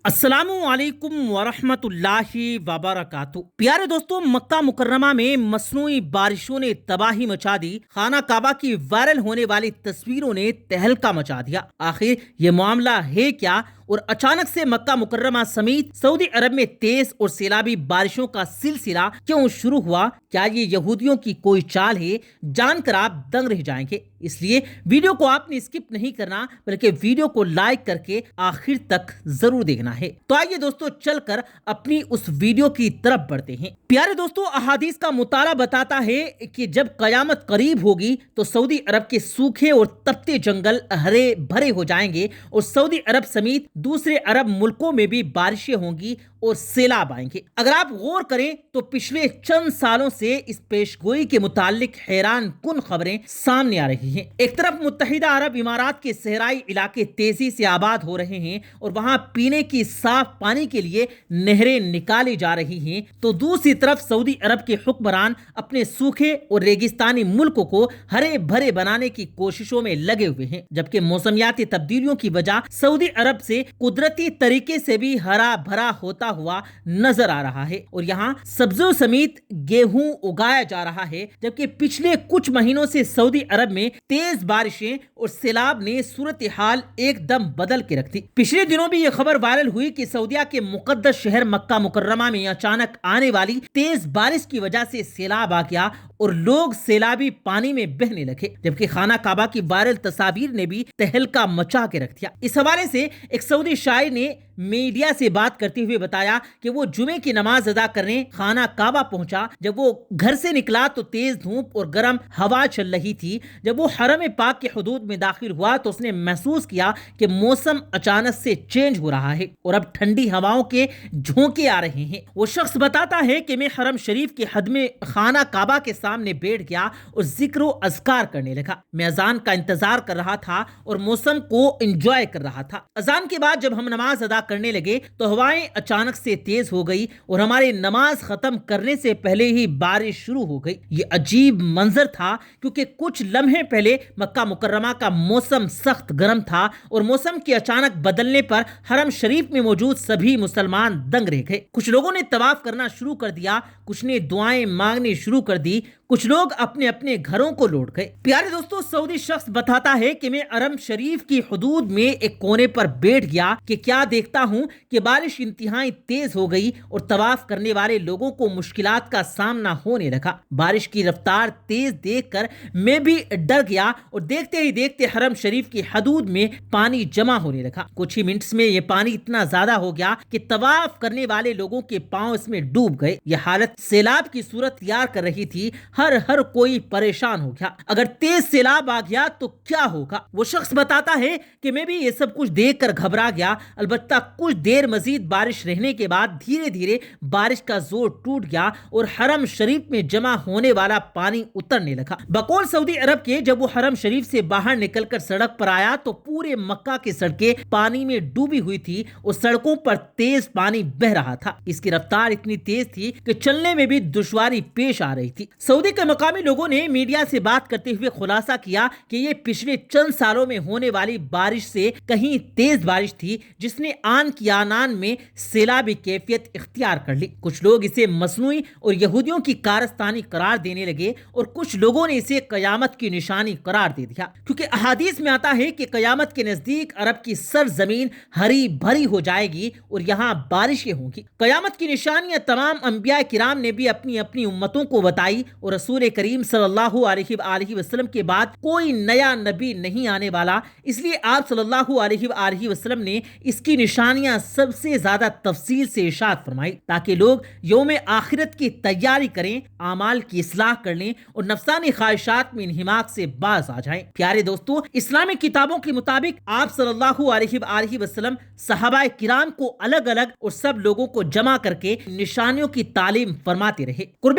السلام علیکم ورحمۃ اللہ وبرکاتہ۔ پیارے دوستوں، مکہ مکرمہ میں مصنوعی بارشوں نے تباہی مچا دی۔ خانہ کعبہ کی وائرل ہونے والی تصویروں نے تہلکہ مچا دیا۔ آخر یہ معاملہ ہے کیا، اور اچانک سے مکہ مکرمہ سمیت سعودی عرب میں تیز اور سیلابی بارشوں کا سلسلہ کیوں شروع ہوا؟ کیا یہ یہودیوں کی کوئی چال ہے؟ جان کر آپ دنگ رہ جائیں گے، اس لیے ویڈیو کو آپ نے اسکپ نہیں کرنا، بلکہ ویڈیو کو لائک کر کے آخر تک ضرور دیکھنا ہے۔ تو آئیے دوستو، چل کر اپنی اس ویڈیو کی طرف بڑھتے ہیں۔ پیارے دوستو، احادیث کا مطالعہ بتاتا ہے کہ جب قیامت قریب ہوگی تو سعودی عرب کے سوکھے اور تپتے جنگل ہرے بھرے ہو جائیں گے، اور سعودی عرب سمیت دوسرے عرب ملکوں میں بھی بارشیں ہوں گی اور سیلاب آئیں گے۔ اگر آپ غور کریں تو پچھلے چند سالوں سے اس پیشگوئی کے متعلق حیران کن خبریں سامنے آ رہی ہیں۔ ایک طرف متحدہ عرب امارات کے صحرائی علاقے تیزی سے آباد ہو رہے ہیں اور وہاں پینے کی صاف پانی کے لیے نہریں نکالی جا رہی ہیں، تو دوسری طرف سعودی عرب کے حکمران اپنے سوکھے اور ریگستانی ملکوں کو ہرے بھرے بنانے کی کوششوں میں لگے ہوئے ہیں، جبکہ موسمیاتی تبدیلیوں کی وجہ سعودی عرب سے قدرتی طریقے سے بھی ہرا بھرا ہوتا ہوا نظر آ رہا ہے، اور یہاں سبزیوں سمیت گیہوں اگایا جا رہا ہے، جبکہ پچھلے کچھ مہینوں سے سعودی عرب میں تیز بارشیں اور سیلاب نے صورتحال ایک دم بدل کے رکھ دی۔ پچھلے دنوں بھی یہ خبر وائرل ہوئی کہ سعودیہ کے مقدس شہر مکہ مکرمہ میں اچانک آنے والی تیز بارش کی وجہ سے سیلاب آ گیا اور لوگ سیلابی پانی میں بہنے لگے، جبکہ خانہ کعبہ کی وائرل تصاویر نے بھی تہلکہ مچا کے رکھ دیا۔ اس حوالے سے ایک سعودی شاعر نے میڈیا سے بات کرتے ہوئے بتایا کہ وہ جمعے کی نماز ادا کرنے خانہ کعبہ پہنچا۔ جب وہ گھر سے نکلا تو تیز دھوپ اور گرم ہوا چل رہی تھی۔ جب وہ حرم پاک کے حدود میں داخل ہوا تو اس نے محسوس کیا کہ موسم اچانک سے چینج ہو رہا ہے اور اب ٹھنڈی ہواؤں کے جھونکے آ رہے ہیں۔ وہ شخص بتاتا ہے کہ میں حرم شریف کے حد میں خانہ کعبہ کے سامنے بیٹھ گیا اور ذکر و اذکار کرنے لگا۔ میں اذان کا انتظار کر رہا تھا اور موسم کو انجوائے کر رہا تھا۔ اذان کے بعد جب ہم نماز ادا کرنے لگے تو ہوائیں اچانک سے تیز ہو گئی اور ہماری نماز ختم کرنے سے پہلے ہی بارش شروع ہو گئی۔ یہ عجیب منظر تھا کیونکہ کچھ لمحے پہلے مکہ مکرمہ کا موسم سخت گرم تھا، اور موسم کے اچانک بدلنے پر حرم شریف میں موجود سبھی مسلمان دنگ رہ گئے۔ کچھ لوگوں نے طواف کرنا شروع کر دیا، کچھ نے دعائیں مانگنی شروع کر دی، کچھ لوگ اپنے اپنے گھروں کو لوٹ گئے۔ پیارے دوستو، سعودی شخص بتاتا ہے کہ میں حرم شریف کی حدود میں ایک کونے پر بیٹھ گیا کہ کیا دیکھتا ہوں کہ بارش انتہائی تیز ہو گئی اور طواف کرنے والے لوگوں کو مشکلات کا سامنا ہونے لگا۔ بارش کی رفتار تیز دیکھ کر میں بھی ڈر گیا اور دیکھتے ہی دیکھتے حرم شریف کی حدود میں پانی جمع ہونے لگا۔ کچھ ہی منٹس میں یہ پانی اتنا زیادہ ہو گیا کہ طواف کرنے والے لوگوں کے پاؤں اس میں ڈوب گئے۔ یہ حالت سیلاب کی صورت تیار کر رہی تھی۔ ہر کوئی پریشان ہو گیا۔ اگر تیز سیلاب آ گیا تو کیا ہوگا؟ وہ شخص بتاتا ہے کہ میں بھی یہ سب کچھ دیکھ کر گھبرا گیا، البتہ کچھ دیر مزید بارش رہنے کے بعد دھیرے دھیرے بارش کا زور ٹوٹ گیا اور حرم شریف میں جمع ہونے والا پانی اترنے لگا۔ بقول سعودی عرب کے جب وہ حرم شریف سے باہر نکل کر سڑک پر آیا تو پورے مکہ کی سڑکیں پانی میں ڈوبی ہوئی تھی اور سڑکوں پر تیز پانی بہ رہا تھا۔ اس کی رفتار اتنی تیز تھی کہ چلنے میں بھی دشواری پیش آ رہی تھی۔ سعودی کے مقامی لوگوں نے میڈیا سے بات کرتے ہوئے خلاصہ کیا کہ یہ پچھلے چند سالوں میں ہونے والی بارش سے کہیں تیز بارش تھی جس نے آن کی آنان میں سیلابی کیفیت اختیار کر لی۔ کچھ لوگ اسے مصنوعی اور یہودیوں کی کارستانی قرار دینے لگے اور کچھ لوگوں نے اسے قیامت کی نشانی قرار دے دیا، کیونکہ احادیث میں آتا ہے کہ قیامت کے نزدیک عرب کی سرزمین ہری بھری ہو جائے گی اور یہاں بارشیں ہوں گی۔ قیامت کی نشانیاں تمام انبیاء کرام نے بھی اپنی اپنی امتوں کو بتائی، اور رسول کریم صلی اللہ علیہ وآلہ وسلم کے بعد کوئی نیا نبی نہیں آنے والا، اس لیے آپ صلی اللہ علیہ وآلہ وسلم نے اس کی نشانیاں سب سے زیادہ تفصیل سے ارشاد فرمائی تاکہ لوگ یوم آخرت کی تیاری کریں، اعمال کی اصلاح کر لیں اور نفسانی خواہشات میں انہماک سے باز آ جائیں۔ پیارے دوستو، اسلامی کتابوں کے مطابق آپ صلی اللہ علیہ وآلہ وسلم صحابہ کرام کو الگ الگ اور سب لوگوں کو جمع کر کے نشانیوں کی تعلیم فرماتے رہے۔ قرب